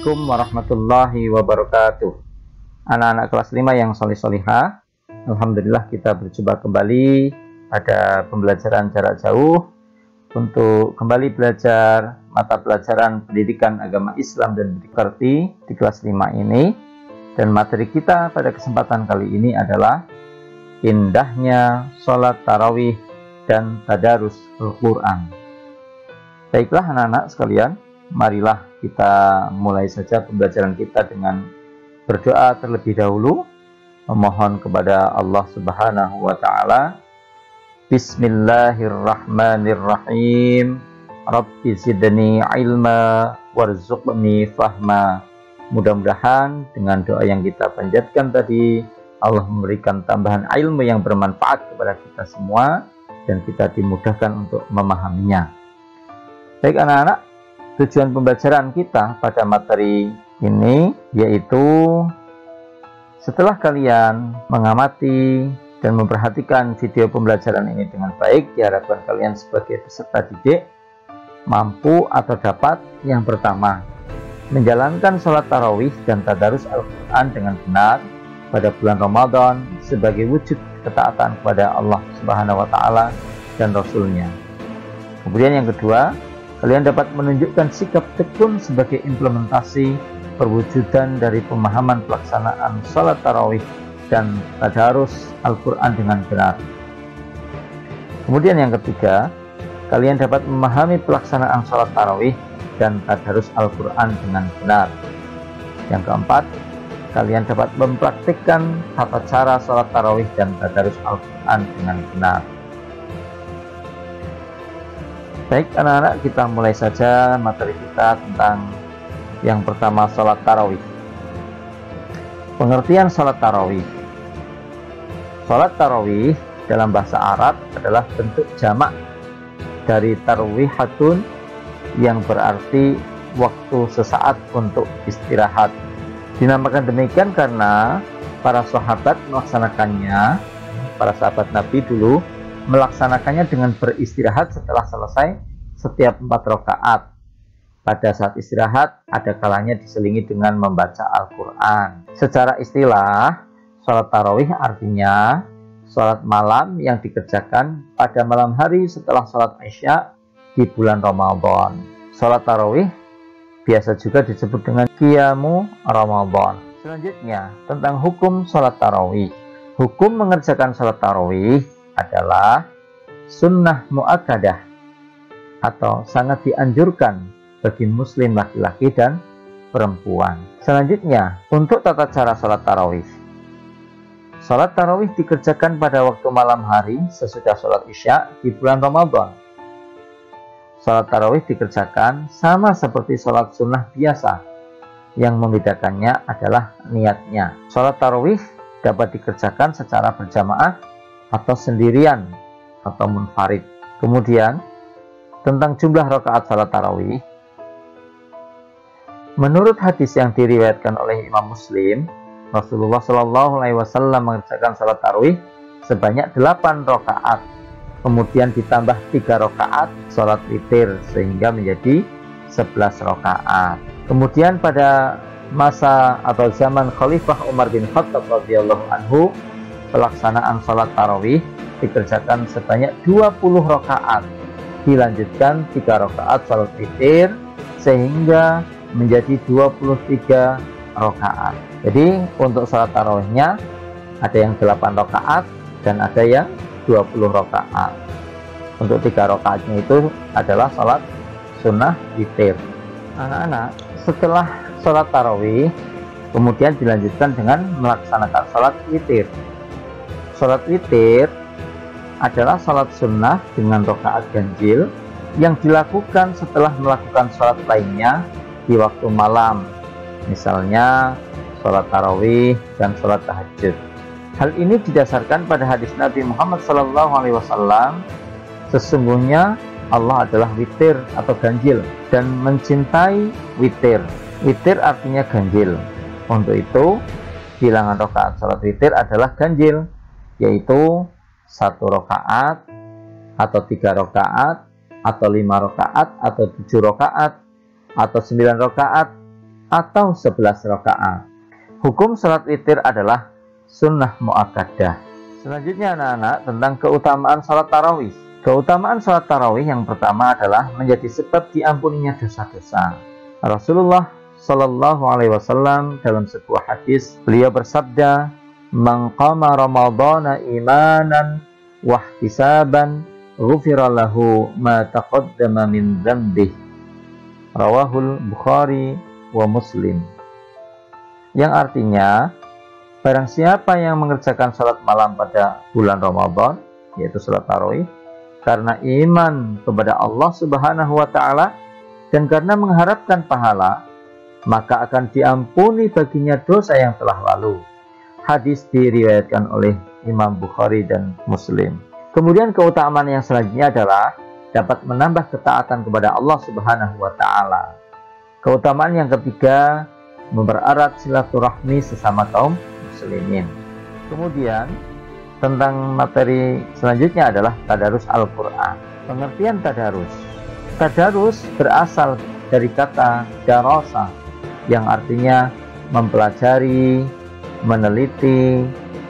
Assalamualaikum warahmatullahi wabarakatuh. Anak-anak kelas 5 yang solih-solihah, alhamdulillah kita berjumpa kembali pada pembelajaran jarak jauh untuk kembali belajar mata pelajaran pendidikan agama Islam dan mengerti di kelas 5 ini. Dan materi kita pada kesempatan kali ini adalah indahnya sholat tarawih dan tadarus Al-Quran. Baiklah anak-anak sekalian, marilah kita mulai saja pembelajaran kita dengan berdoa terlebih dahulu, memohon kepada Allah Subhanahu wa Ta'ala. Bismillahirrahmanirrahim. Rabbi zidni ilma warzuqni fahma. Mudah-mudahan dengan doa yang kita panjatkan tadi, Allah memberikan tambahan ilmu yang bermanfaat kepada kita semua dan kita dimudahkan untuk memahaminya. Baik anak-anak, tujuan pembelajaran kita pada materi ini yaitu setelah kalian mengamati dan memperhatikan video pembelajaran ini dengan baik, diharapkan kalian sebagai peserta didik mampu atau dapat yang pertama, menjalankan sholat tarawih dan tadarus Al-Quran dengan benar pada bulan Ramadan sebagai wujud ketaatan kepada Allah Subhanahu wa Ta'ala dan Rasul-Nya. Kemudian yang kedua, kalian dapat menunjukkan sikap tekun sebagai implementasi perwujudan dari pemahaman pelaksanaan sholat tarawih dan tadarus Al-Quran dengan benar. Kemudian yang ketiga, kalian dapat memahami pelaksanaan sholat tarawih dan tadarus Al-Quran dengan benar. Yang keempat, kalian dapat mempraktikkan tata cara sholat tarawih dan tadarus Al-Quran dengan benar. Baik anak-anak, kita mulai saja materi kita tentang yang pertama, sholat tarawih. Pengertian sholat tarawih. Sholat tarawih dalam bahasa Arab adalah bentuk jamak dari tarwihatun yang berarti waktu sesaat untuk istirahat. Dinamakan demikian karena para sahabat melaksanakannya, para sahabat Nabi dulu melaksanakannya dengan beristirahat setelah selesai setiap 4 rakaat. Pada saat istirahat, ada kalanya diselingi dengan membaca Al-Quran. Secara istilah, sholat tarawih artinya sholat malam yang dikerjakan pada malam hari setelah sholat Isya di bulan Ramadan. Sholat tarawih biasa juga disebut dengan Qiyamu Ramadan. Selanjutnya, tentang hukum sholat tarawih. Hukum mengerjakan sholat tarawih adalah sunnah muakkadah atau sangat dianjurkan bagi muslim laki-laki dan perempuan. Selanjutnya, untuk tata cara sholat tarawih. Sholat tarawih dikerjakan pada waktu malam hari sesudah sholat Isya di bulan Ramadan. Sholat tarawih dikerjakan sama seperti sholat sunnah biasa. Yang membedakannya adalah niatnya. Sholat tarawih dapat dikerjakan secara berjamaah atau sendirian atau munfarid. Kemudian tentang jumlah rakaat salat tarawih, menurut hadis yang diriwayatkan oleh Imam Muslim, Rasulullah Shallallahu Alaihi Wasallam mengerjakan salat tarawih sebanyak 8 rakaat, kemudian ditambah 3 rakaat salat witir sehingga menjadi 11 rakaat. Kemudian pada masa atau zaman Khalifah Umar bin Khattab radhiyallahu anhu, pelaksanaan sholat tarawih dikerjakan sebanyak 20 rakaat, dilanjutkan 3 rakaat sholat witir sehingga menjadi 23 rakaat. Jadi untuk sholat tarawihnya ada yang 8 rakaat dan ada yang 20 rakaat. Untuk 3 rakaatnya itu adalah sholat sunnah witir. Anak-anak, setelah sholat tarawih kemudian dilanjutkan dengan melaksanakan sholat witir. Sholat witir adalah sholat sunnah dengan rakaat ganjil yang dilakukan setelah melakukan sholat lainnya di waktu malam, misalnya sholat tarawih dan sholat tahajud. Hal ini didasarkan pada hadis Nabi Muhammad SAW, sesungguhnya Allah adalah witir atau ganjil dan mencintai witir. Witir artinya ganjil. Untuk itu, bilangan rakaat sholat witir adalah ganjil, yaitu 1 rakaat atau 3 rakaat atau 5 rakaat atau 7 rakaat atau 9 rakaat atau 11 rakaat. Hukum sholat witir adalah sunnah muakkadah. Selanjutnya anak-anak, tentang keutamaan sholat tarawih. Keutamaan sholat tarawih yang pertama adalah menjadi sebab diampuninya dosa-dosa. Rasulullah Shallallahu Alaihi Wasallam dalam sebuah hadis, beliau bersabda, "Man qama Ramadhana imanan wahtisaban, ghufira lahu ma taqaddama min dzambih." Rawahul Bukhari wa Muslim. Yang artinya, barang siapa yang mengerjakan salat malam pada bulan Ramadan, yaitu salat tarawih, karena iman kepada Allah Subhanahu wa taala dan karena mengharapkan pahala, maka akan diampuni baginya dosa yang telah lalu. Hadis diriwayatkan oleh Imam Bukhari dan Muslim. Kemudian keutamaan yang selanjutnya adalah dapat menambah ketaatan kepada Allah Subhanahu wa taala. Keutamaan yang ketiga, mempererat silaturahmi sesama kaum muslimin. Kemudian tentang materi selanjutnya adalah tadarus Al-Quran. Pengertian tadarus. Tadarus berasal dari kata darasa yang artinya mempelajari, meneliti,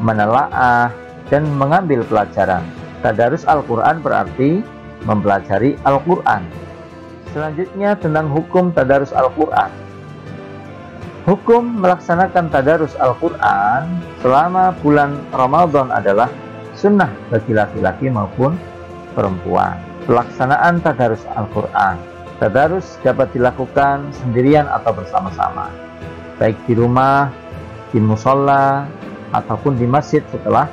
menelaah, dan mengambil pelajaran. Tadarus Al-Quran berarti mempelajari Al-Quran. Selanjutnya tentang hukum tadarus Al-Quran. Hukum melaksanakan tadarus Al-Quran selama bulan Ramadan adalah sunnah bagi laki-laki maupun perempuan. Pelaksanaan tadarus Al-Quran. Tadarus dapat dilakukan sendirian atau bersama-sama, baik di rumah, di musola, ataupun di masjid setelah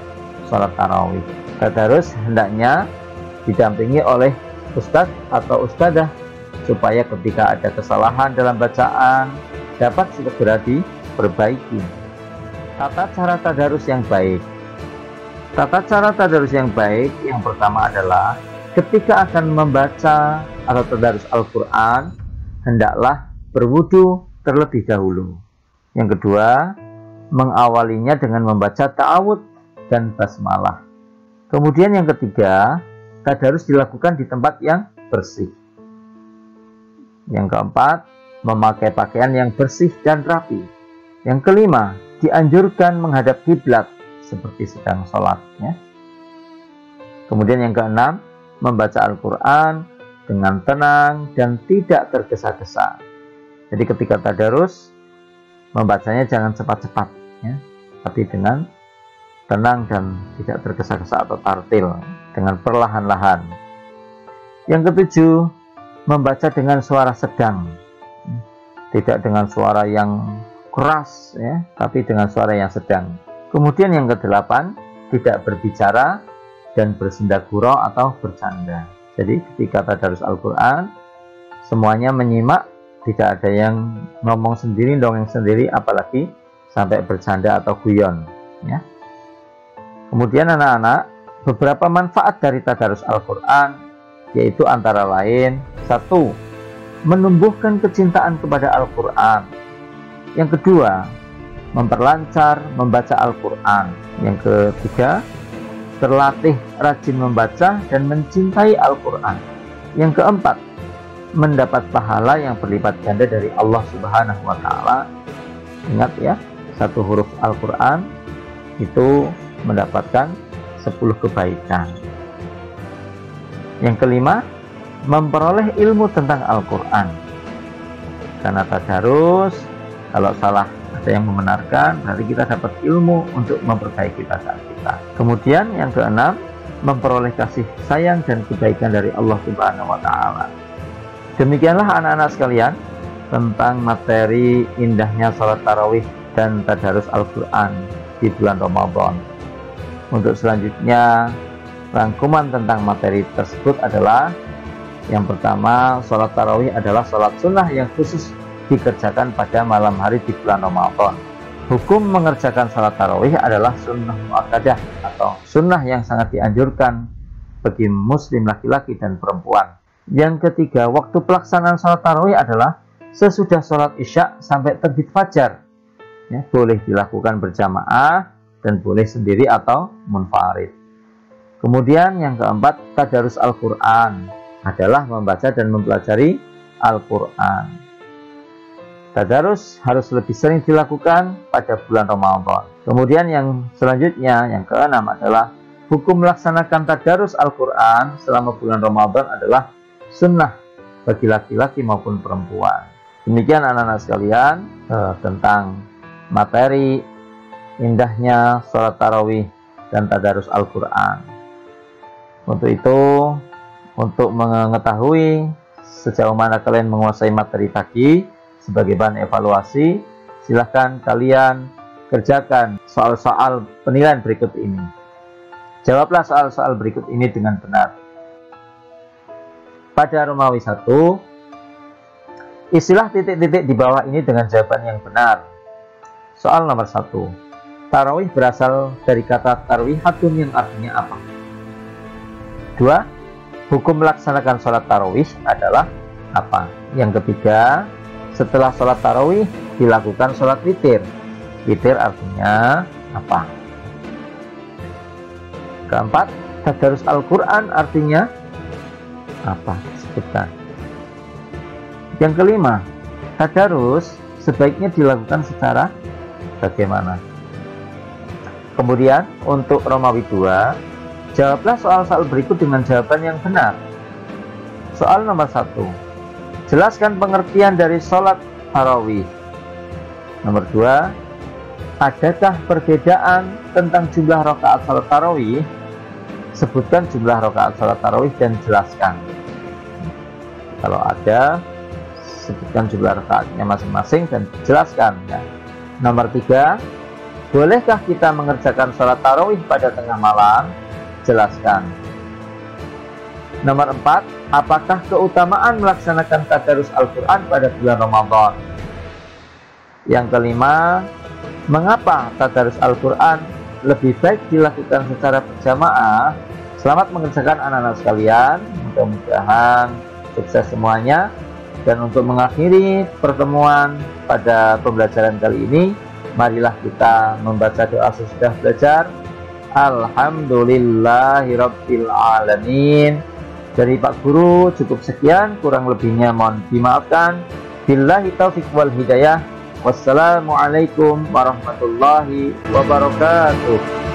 sholat tarawih. Tadarus hendaknya didampingi oleh ustadz atau ustadzah supaya ketika ada kesalahan dalam bacaan dapat segera diperbaiki. Tata cara tadarus yang baik. Tata cara tadarus yang baik yang pertama adalah ketika akan membaca atau tadarus Al-Quran, hendaklah berwudu terlebih dahulu. Yang kedua, mengawalinya dengan membaca ta'awud dan basmalah. Kemudian yang ketiga, tadarus dilakukan di tempat yang bersih. Yang keempat, memakai pakaian yang bersih dan rapi. Yang kelima, dianjurkan menghadap kiblat seperti sedang sholat. Ya. Kemudian yang keenam, membaca Al-Quran dengan tenang dan tidak tergesa-gesa. Jadi ketika tadarus, membacanya jangan cepat-cepat, ya, tapi dengan tenang dan tidak tergesa-gesa atau tartil, dengan perlahan-lahan. Yang ketujuh, membaca dengan suara sedang, tidak dengan suara yang keras, ya, tapi dengan suara yang sedang. Kemudian yang kedelapan, tidak berbicara dan bersenda gurau atau bercanda. Jadi ketika tadarus Al-Quran, semuanya menyimak, tidak ada yang ngomong sendiri, dongeng sendiri, apalagi sampai bercanda atau guyon. Ya. Kemudian anak-anak, beberapa manfaat dari tadarus Al-Quran, yaitu antara lain, 1. Menumbuhkan kecintaan kepada Al-Quran. Yang kedua, memperlancar membaca Al-Quran. Yang ketiga, terlatih rajin membaca dan mencintai Al-Quran. Yang keempat, mendapat pahala yang berlipat ganda dari Allah Subhanahu wa taala. Ingat ya, satu huruf Al-Quran itu mendapatkan 10 kebaikan. Yang kelima, memperoleh ilmu tentang Al-Quran. Karena tadarus, kalau salah ada yang membenarkan, berarti kita dapat ilmu untuk memperbaiki bacaan kita. Kemudian yang keenam, memperoleh kasih sayang dan kebaikan dari Allah Subhanahu wa taala. Demikianlah anak-anak sekalian tentang materi indahnya sholat tarawih dan tadarus Al-Quran di bulan Ramadan. Untuk selanjutnya, rangkuman tentang materi tersebut adalah: yang pertama, sholat tarawih adalah sholat sunnah yang khusus dikerjakan pada malam hari di bulan Ramadan. Hukum mengerjakan sholat tarawih adalah sunnah muakkadah atau sunnah yang sangat dianjurkan bagi muslim laki-laki dan perempuan. Yang ketiga, waktu pelaksanaan sholat tarawih adalah sesudah sholat isya sampai terbit fajar. Ya, boleh dilakukan berjamaah dan boleh sendiri atau munfarid. Kemudian yang keempat, tadarus Al-Quran adalah membaca dan mempelajari Al-Quran. Tadarus harus lebih sering dilakukan pada bulan Ramadan. Kemudian yang selanjutnya, yang keenam adalah hukum melaksanakan tadarus Al-Quran selama bulan Ramadan adalah sunnah bagi laki-laki maupun perempuan. Demikian anak-anak sekalian tentang materi indahnya sholat tarawih dan tadarus Al-Quran. Untuk itu, untuk mengetahui sejauh mana kalian menguasai materi tadi sebagai bahan evaluasi, silahkan kalian kerjakan soal-soal penilaian berikut ini. Jawablah soal-soal berikut ini dengan benar. Pada Romawi 1, isilah titik-titik di bawah ini dengan jawaban yang benar. Soal nomor 1. Tarawih berasal dari kata tarwihatun yang artinya apa? 2. Hukum melaksanakan sholat tarawih adalah apa? Yang ketiga, setelah sholat tarawih dilakukan sholat witir. Witir artinya apa? Keempat, tadarus Al-Quran artinya apa? Sebutkan. Yang kelima, tadarus sebaiknya dilakukan secara bagaimana? Kemudian untuk Romawi 2, jawablah soal-soal berikut dengan jawaban yang benar. Soal nomor 1, jelaskan pengertian dari sholat tarawih. Nomor 2, adakah perbedaan tentang jumlah rakaat sholat tarawih? Sebutkan jumlah rakaat sholat tarawih dan jelaskan. Kalau ada, sebutkan jumlah rakaatnya masing-masing dan jelaskan. Ya. Nomor 3, bolehkah kita mengerjakan sholat tarawih pada tengah malam? Jelaskan. Nomor 4, apakah keutamaan melaksanakan tadarus Al-Quran pada bulan Ramadan? Yang kelima, mengapa tadarus Al-Quran lebih baik dilakukan secara berjamaah? Selamat mengerjakan anak-anak sekalian, mudah-mudahan sukses semuanya. Dan untuk mengakhiri pertemuan pada pembelajaran kali ini, marilah kita membaca doa sesudah belajar. Alhamdulillahirabbil alamin. Dari Pak Guru cukup sekian, kurang lebihnya mohon dimaafkan. Billahi taufiq wal hidayah. Wassalamualaikum warahmatullahi wabarakatuh.